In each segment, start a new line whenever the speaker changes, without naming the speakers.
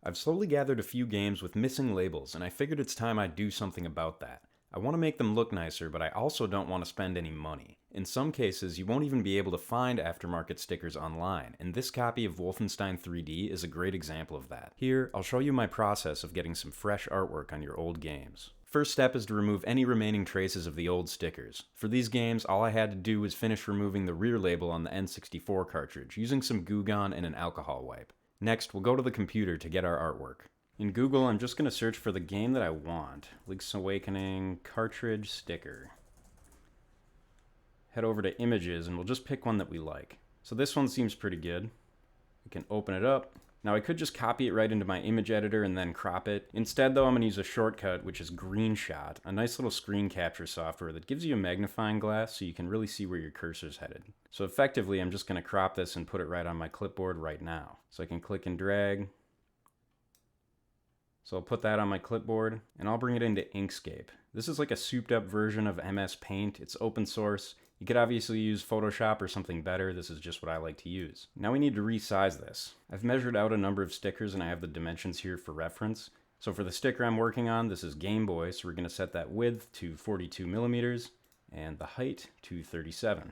I've slowly gathered a few games with missing labels, and I figured it's time I do something about that. I want to make them look nicer, but I also don't want to spend any money. In some cases, you won't even be able to find aftermarket stickers online, and this copy of Wolfenstein 3D is a great example of that. Here, I'll show you my process of getting some fresh artwork on your old games. First step is to remove any remaining traces of the old stickers. For these games, all I had to do was finish removing the rear label on the N64 cartridge, using some Goo Gone and an alcohol wipe. Next, we'll go to the computer to get our artwork. In Google, I'm just going to search for the game that I want. Link's Awakening cartridge sticker. Head over to images and we'll just pick one that we like. So this one seems pretty good. We can open it up. Now I could just copy it right into my image editor and then crop it. Instead though, I'm going to use a shortcut, which is GreenShot, a nice little screen capture software that gives you a magnifying glass so you can really see where your cursor's headed. So effectively, I'm just going to crop this and put it right on my clipboard right now. So I can click and drag. So I'll put that on my clipboard and I'll bring it into Inkscape. This is like a souped up version of MS Paint. It's open source. You could obviously use Photoshop or something better. This is just what I like to use. Now we need to resize this. I've measured out a number of stickers and I have the dimensions here for reference. So for the sticker I'm working on, this is Game Boy, so we're going to set that width to 42 millimeters and the height to 37.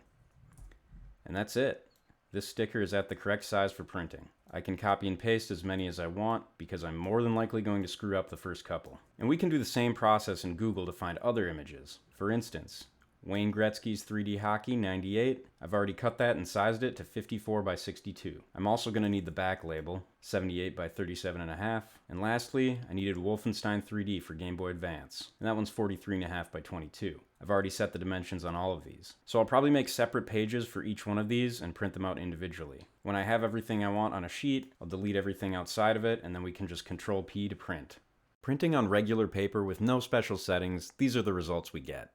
And that's it. This sticker is at the correct size for printing. I can copy and paste as many as I want because I'm more than likely going to screw up the first couple. And we can do the same process in Google to find other images. For instance, Wayne Gretzky's 3D Hockey 98. I've already cut that and sized it to 54 by 62. I'm also going to need the back label, 78 by 37.5. And lastly, I needed Wolfenstein 3D for Game Boy Advance, and that one's 43.5 by 22. I've already set the dimensions on all of these. So I'll probably make separate pages for each one of these and print them out individually. When I have everything I want on a sheet, I'll delete everything outside of it, and then we can just Control P to print. Printing on regular paper with no special settings, these are the results we get.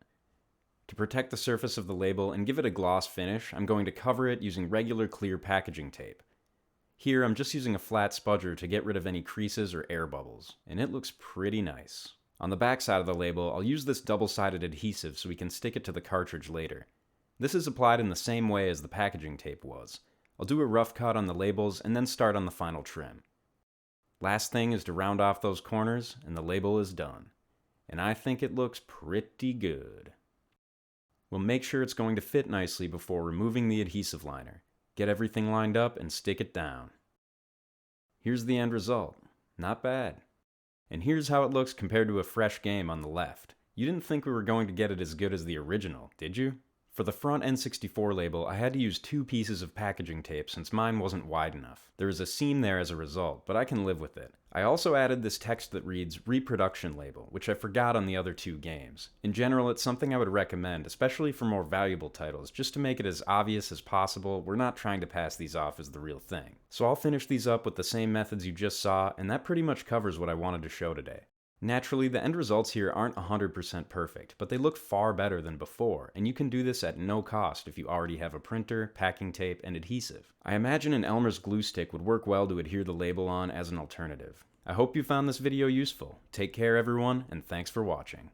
To protect the surface of the label and give it a gloss finish, I'm going to cover it using regular clear packaging tape. Here, I'm just using a flat spudger to get rid of any creases or air bubbles, and it looks pretty nice. On the back side of the label, I'll use this double-sided adhesive so we can stick it to the cartridge later. This is applied in the same way as the packaging tape was. I'll do a rough cut on the labels and then start on the final trim. Last thing is to round off those corners, and the label is done. And I think it looks pretty good. We'll make sure it's going to fit nicely before removing the adhesive liner. Get everything lined up and stick it down. Here's the end result. Not bad. And here's how it looks compared to a fresh game on the left. You didn't think we were going to get it as good as the original, did you? For the front N64 label, I had to use 2 pieces of packaging tape since mine wasn't wide enough. There is a seam there as a result, but I can live with it. I also added this text that reads reproduction label, which I forgot on the other 2 games. In general, it's something I would recommend, especially for more valuable titles, just to make it as obvious as possible. We're not trying to pass these off as the real thing. So I'll finish these up with the same methods you just saw, and that pretty much covers what I wanted to show today. Naturally, the end results here aren't 100% perfect, but they look far better than before, and you can do this at no cost if you already have a printer, packing tape, and adhesive. I imagine an Elmer's glue stick would work well to adhere the label on as an alternative. I hope you found this video useful. Take care everyone, and thanks for watching.